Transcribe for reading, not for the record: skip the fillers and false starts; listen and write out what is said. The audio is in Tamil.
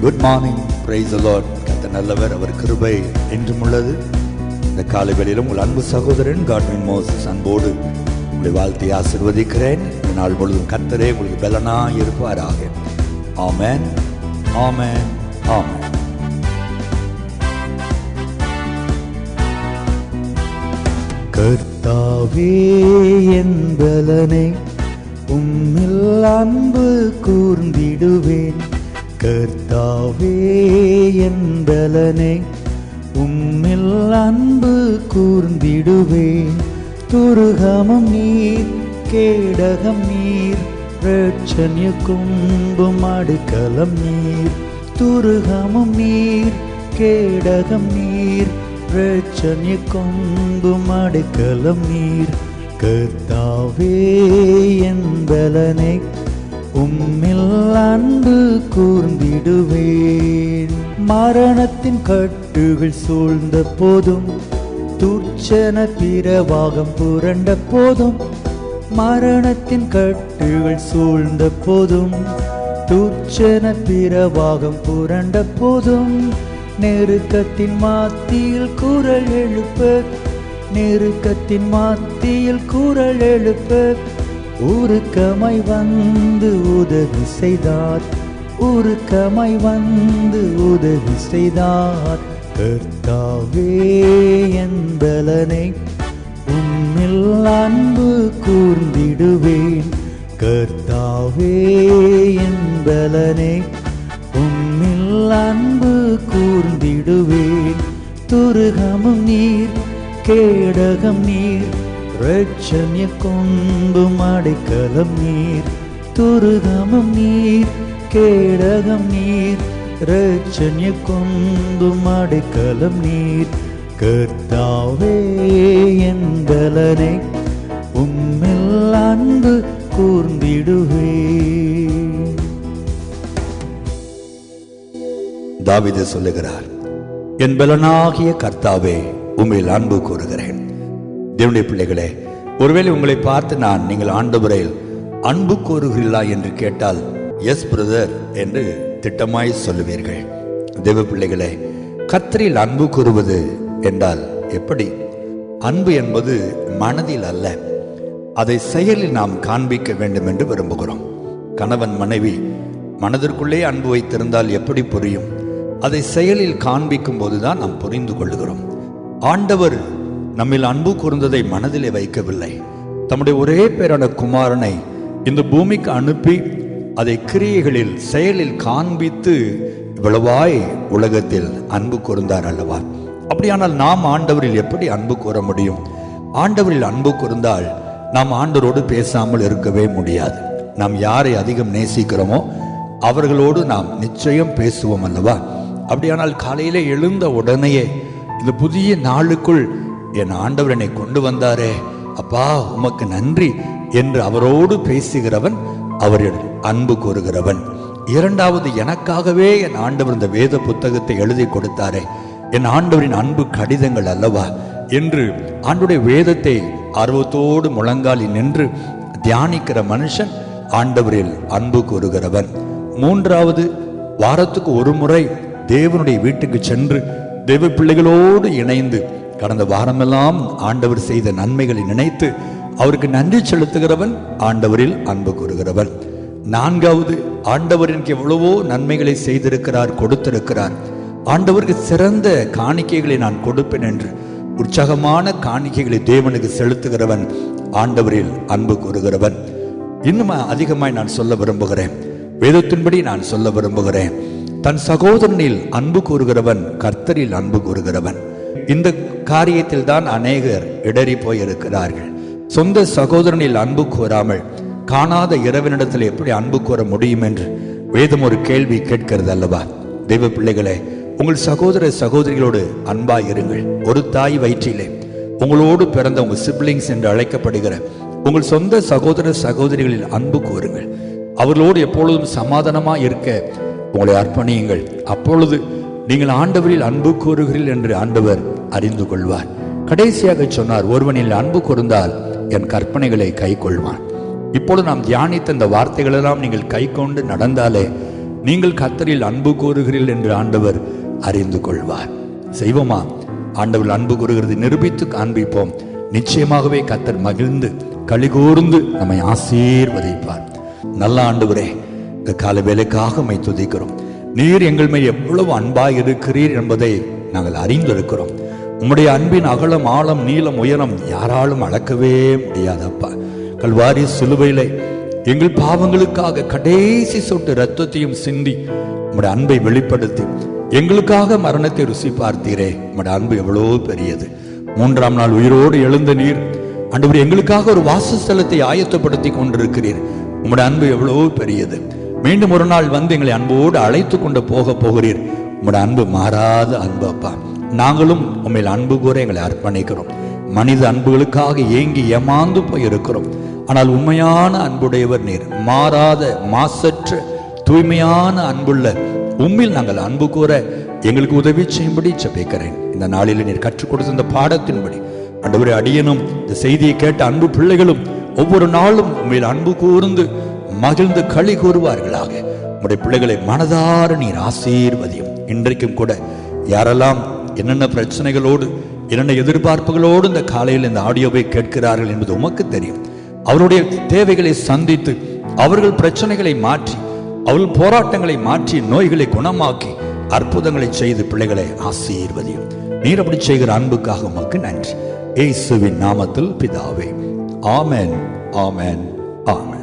Good morning, praise the Lord. கர்த்தர் நல்லவர், அவர் கிருபை என்றும் உள்ளது. இந்த காலை வேளையிலும் உங்கள் அன்பு சகோதரன் காட்வின் மோசஸ் அன்போடு உங்களை வாழ்த்தி ஆசீர்வதிக்கிறேன். இந்த நாள் பொழுதும் கர்த்தரே உங்களுக்கு பலனாய் இருப்பாராக. ஆமென், ஆமென், ஆமென். கர்த்தாவே என் பலனே, உம்மில் அன்பு கூர்ந்திடுவேன். கர்த்தாவே என் பலனே, உம்மில் அன்பு கூர்ந்திடுவேன். துருகமும் நீர், கேடகம் நீர், இரட்சணிய கொம்பும் அடைக்கலம் நீர். துருகமும் நீர், கேடகம் நீர், இரட்சணிய கொம்பும் அடைக்கலம் நீர். கர்த்தாவே என் பலனே, உம்மில் அன்பு கூர்ந்திடுவேன். மரணத்தின் கட்டுகள் சூழ்ந்த போதும், துர்ச்சன பிரவாகம் புரண்ட போதும். மரணத்தின் கட்டுகள் சூழ்ந்த போதும், துர்ச்சன பிரவாகம் புரண்ட போதும். நெருக்கத்தின் மத்தியில் குரல் எழுப்ப, நெருக்கத்தின் மத்தியில் குரல் எழுப்ப, உருக்கமாய் வந்து உதவி செய்தார். உருக்கமாய் வந்து உதவி செய்தார். கர்த்தாவே என் பலனே, உம்மில் அன்பு கூர்ந்திடுவேன். கர்த்தாவே என் பலனே, உம்மில் அன்பு கூர்ந்திடுவேன். துருகமும் நீர், கேடகம் நீர், இரட்சணிய கொம்பும் அடைக்கலம் நீர். துருகமும் நீர், கேடகம் நீர், இரட்சணிய கொம்பும் அடைக்கலம் நீர். கர்த்தாவே என் பலனே, உம்மில் அன்பு கூர்ந்திடுவேன். தாவீது சொல்லுகிறார், என் பலனாகிய கர்த்தாவே, உம்மில் அன்பு கூறுகிறேன். தேவனுடைய பிள்ளைகளே, ஒருவேளை உங்களை பார்த்து நீங்கள் ஆண்டவரை அன்பு கூறுகிறீர்களா என்று கேட்டால், எஸ் பிரதர் என்று திட்டமாய் சொல்லுவீர்கள். தேவ பிள்ளைகளே, கர்த்தரில் அன்பு கூறுவது என்றால் எப்படி? அன்பு என்பது மனதில் அல்ல, அதை செயலில் நாம் காண்பிக்க வேண்டும் என்று விரும்புகிறோம். கணவன் மனைவி மனதிற்குள்ளே அன்பு வைத்திருந்தால் எப்படி புரியும்? அதை செயலில் காண்பிக்கும் போதுதான் நாம் புரிந்து கொள்கிறோம். ஆண்டவர் நம்மில் அன்பு கூர்ந்ததை மனதிலே வைக்கவில்லை. தம்முடைய ஒரே பேரான குமாரனை இந்த பூமிக்கு அனுப்பி அதை கிரியைகளில் செயலில் காண்பித்து இவ்வளவாய் உலகத்தில் அன்பு கூர்ந்தார் அல்லவா? அப்படியானால் நாம் ஆண்டவரில் எப்படி அன்பு கூற முடியும்? ஆண்டவரில் அன்பு கூர்ந்தால் நாம் ஆண்டவரோடு பேசாமல் இருக்கவே முடியாது. நாம் யாரை அதிகம் நேசிக்கிறோமோ அவர்களோடு நாம் நிச்சயம் பேசுவோம் அல்லவா? அப்படியானால் காலையிலே எழுந்த உடனேயே இந்த புதிய நாளுக்குள் என் ஆண்டவர் என்னை கொண்டு வந்தாரே, அப்பா உமக்கு நன்றி என்று அவரோடு பேசுகிறவன் அவரில் அன்பு கூறுகிறவன். இரண்டாவது, எனக்காகவே என் ஆண்டவர் இந்த வேத புத்தகத்தை எழுதி கொடுத்தாரே, என் ஆண்டவரின் அன்பு கடிதங்கள் அல்லவா என்று ஆண்டவருடைய வேதத்தை ஆர்வத்தோடு முழங்காலில் நின்று தியானிக்கிற மனுஷன் ஆண்டவரில் அன்பு கூறுகிறவன். மூன்றாவது, வாரத்துக்கு ஒரு முறை தேவனுடைய வீட்டுக்கு சென்று தேவ பிள்ளைகளோடு இணைந்து கடந்த வாரமெல்லாம் ஆண்டவர் செய்த நன்மைகளை நினைத்து அவருக்கு நன்றி செலுத்துகிறவன் ஆண்டவரில் அன்பு கூறுகிறவன். நான்காவது, ஆண்டவர் எனக்கு எவ்வளவோ நன்மைகளை செய்திருக்கிறார், கொடுத்திருக்கிறார், ஆண்டவருக்கு சிறந்த காணிக்கைகளை நான் கொடுப்பேன் என்று உற்சாகமான காணிக்கைகளை தேவனுக்கு செலுத்துகிறவன் ஆண்டவரில் அன்பு கூறுகிறவன். இன்னும் அதிகமாய் நான் சொல்ல விரும்புகிறேன், வேதத்தின்படி நான் சொல்ல விரும்புகிறேன், தன் சகோதரனில் அன்பு கூறுகிறவன் கர்த்தரில் அன்பு கூறுகிறவன். இந்த காரியத்தில் தான் அநேகர் இடறி போயிருக்கிறார்கள். சொந்த சகோதரனில் அன்பு கூறாமல் காணாத இரவனிடத்தில் எப்படி அன்பு கூற முடியும் என்று வேதம் ஒரு கேள்வி கேட்கிறது அல்லவா? தெய்வ பிள்ளைகளே, உங்கள் சகோதர சகோதரிகளோடு அன்பாய் இருங்கள். ஒரு தாய் வயிற்றிலே உங்களோடு பிறந்த உங்கள் சிப்லிங்ஸ் என்று அழைக்கப்படுகிற உங்கள் சொந்த சகோதர சகோதரிகளில் அன்பு கூறுங்கள். அவர்களோடு எப்பொழுதும் சமாதானமாக இருக்க உங்களை அர்ப்பணியுங்கள். அப்பொழுது நீங்கள் ஆண்டவரில் அன்பு கூறுகிறீர்கள் என்று ஆண்டவர் அறிந்து கொள்வார். கடைசியாக சொன்னார், ஒருவனில் அன்பு கூர்ந்தால் என் கற்பனைகளை கை கொள்வான். இப்பொழுது நாம் தியானித்த இந்த வார்த்தைகளெல்லாம் நீங்கள் கை கொண்டு நடந்தாலே நீங்கள் கர்த்தரில் அன்பு கூறுகிறீர்கள் என்று ஆண்டவர் அறிந்து கொள்வார். செய்வோமா? ஆண்டவர் அன்பு கூறுகிறது நிரூபித்து காண்பிப்போம். நிச்சயமாகவே கர்த்தர் மகிழ்ந்து களிகூர்ந்து நம்மை ஆசீர்வதிப்பார். நல்ல ஆண்டவரே, இந்த கால வேலைக்காக உம்மை துதிக்கிறோம். நீர் எங்கள் மேல் எவ்வளவு அன்பாய் இருக்கிறீர் என்பதை நாங்கள் அறிந்திருக்கிறோம். உம்முடைய அன்பின் அகலம், ஆழம், நீளம், உயரம் யாராலும் அளக்கவே முடியாதப்பா. கல்வாரி சிலுவையிலே எங்கள் பாவங்களுக்காக கடைசி சொட்டு இரத்தத்தையும் சிந்தி உம்முடைய அன்பை வெளிப்படுத்தி எங்களுக்காக மரணத்தை ருசி பார்த்தீரே. உம்முடைய அன்பு எவ்வளவு பெரியது. 3ஆம் நாள் உயிரோடு எழுந்த நீர் ஆண்டவரே எங்களுக்காக ஒரு வாசஸ்தலத்தை ஆயத்தப்படுத்தி கொண்டிருக்கிறீர். உம்முடைய அன்பு எவ்வளவு பெரியது. மீண்டும் ஒரு நாள் வந்து எங்களை அன்போடு அழைத்து கொண்டு போகிறீர். உம்முடைய அன்பு மாறாத அன்பு அப்பா. நாங்களும் உண்மையில் அன்பு கூற எங்களை அர்ப்பணிக்கிறோம். மனித அன்புகளுக்காக ஏங்கி ஏமாந்து போய் இருக்கிறோம். ஆனால் உண்மையான அன்புடையவர் நீர். மாறாத, மாசற்ற, தூய்மையான அன்புள்ள உம்மில் நாங்கள் அன்பு கூற எங்களுக்கு உதவி செய்யும்படி ஜெபிக்கிறேன். இந்த நாளில் நீர் கற்றுக் கொடுத்த இந்த பாடத்தின்படி ஆண்டவரே, அடியனும் இந்த செய்தியை கேட்ட அன்பு பிள்ளைகளும் ஒவ்வொரு நாளும் உண்மையில் அன்பு கூர்ந்து மகிழ்ந்து களி கூறுவார்களாக. உம்முடைய பிள்ளைகளை மனதார நீர் ஆசீர்வதியும். இன்றைக்கும் கூட யாரெல்லாம் என்னென்ன பிரச்சனைகளோடு, என்னென்ன எதிர்பார்ப்புகளோடு இந்த காலையில் இந்த ஆடியோவை கேட்கிறார்கள் என்பது உமக்கு தெரியும். அவருடைய தேவைகளை சந்தித்து, அவர்கள் பிரச்சனைகளை மாற்றி, அவர்கள் போராட்டங்களை மாற்றி, நோய்களை குணமாக்கி, அற்புதங்களை செய்து பிள்ளைகளை ஆசீர்வதியும். நீர் அப்படி செய்கிற அன்புக்காக உமக்கு நன்றி. இயேசுவின் நாமத்தில் பிதாவே. ஆமென், ஆமென், ஆமென்.